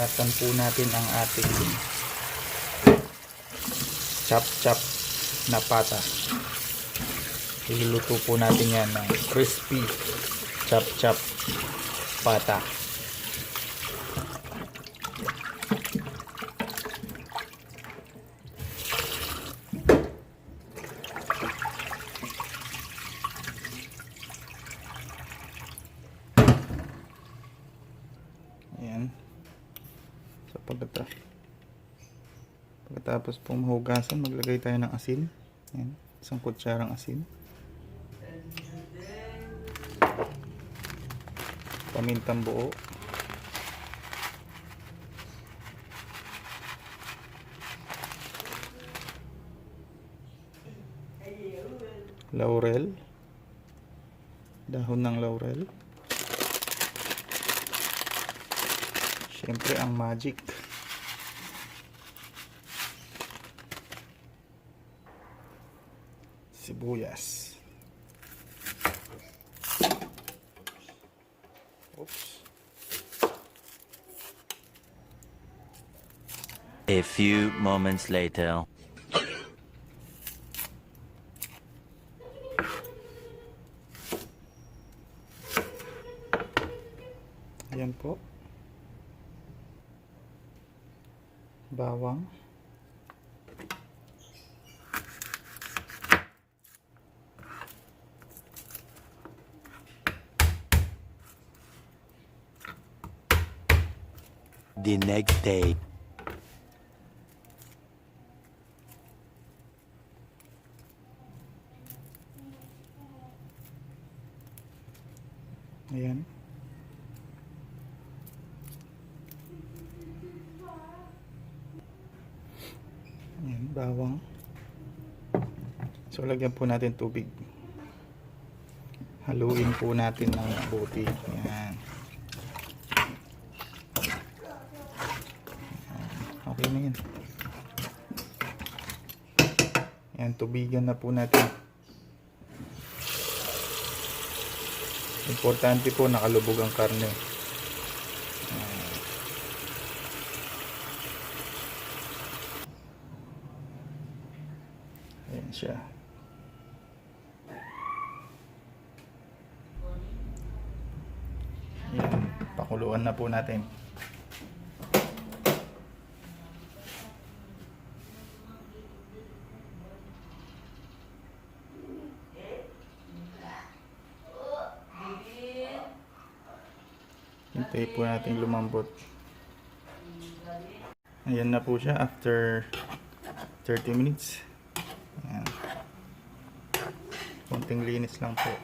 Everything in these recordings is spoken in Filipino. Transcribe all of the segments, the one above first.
Hugasan po natin ang ating chop-chop na pata. Iluluto po natin yan ng crispy chop-chop pata. Ayan. So pagkatapos pong mahugasan, maglagay tayo ng asin. Ayan. Isang kutsarang asin. Pamintang buo. Laurel. Dahon ng laurel. Siyempre ang magic. Sibuyas. Oops. A few moments later. Ayan po. Bawang. The next day. Ayan. Ayan, bawang. So, lagyan po natin tubig. Haluin po natin ng mabuti. Ayan. Okay na yan. Ayan, tubigan na po natin. Importante po nakalubog ang karne. Ayan siya. Ayan, pakuluan na po natin. Hintay po natin lumambot. Ayan na po siya after 30 minutes. Ayan. Konting linis lang po.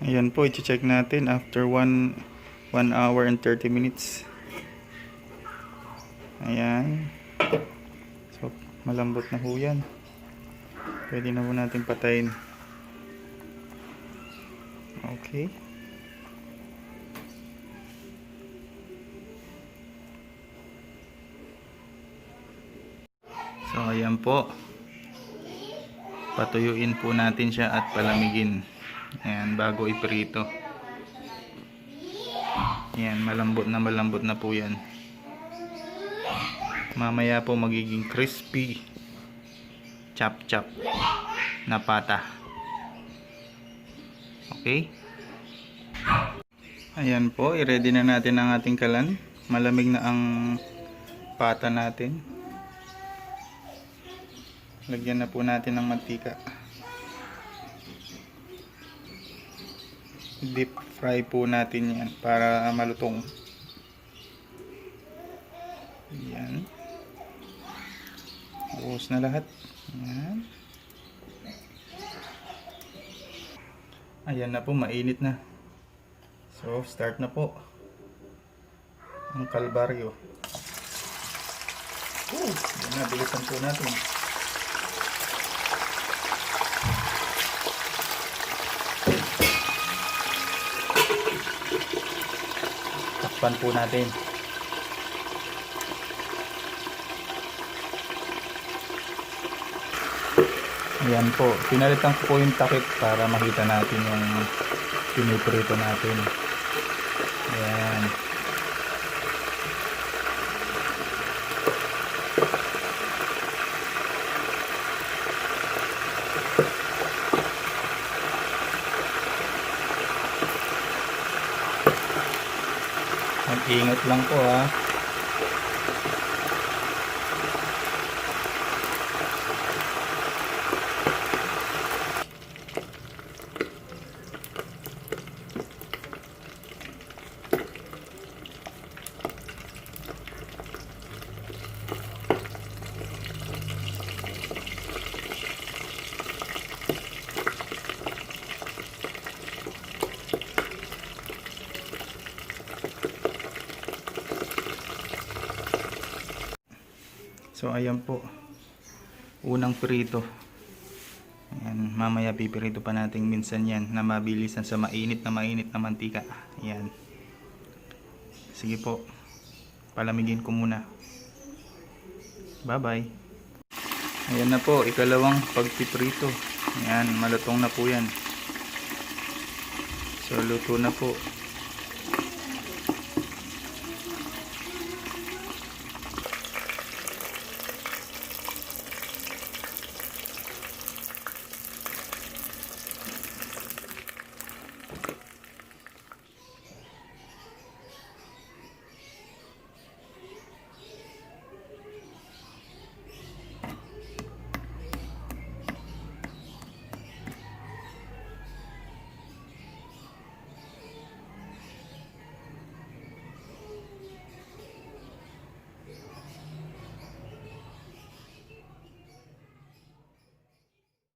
Ayan po, i-check natin after 1 hour and 30 minutes. Ayan. So, malambot na ho yan. Pwede na ho natin patayin. Okay. So, ayan po. Patuyuin po natin siya at palamigin. Ayan, bago iprito. Ayan, malambot na po yan. Mamaya po magiging crispy chop-chop na pata. Okay? Ayan po, i-ready na natin ang ating kalan. Malamig na ang pata natin. Lagyan na po natin ng mantika. Deep fry po natin yan para malutong. Yan. Buhos na lahat. Yan. Ayan na po, mainit na. So, start na po. ang kalbaryo. Yan na, bilisan po natin. Takpan po natin. Ayan po, pinalitan ko po yung takip para makita natin yung piniprito natin. Ayan. Mag-ingat lang po ha. So ayan po, unang prito. Ayan, mamaya pipirito pa natin minsan yan na mabilisan sa mainit na mantika. Ayan. Sige po, palamigin ko muna. Bye bye. Ayan na po, ikalawang pagpiprito. Ayan, malutong na po yan. So luto na po.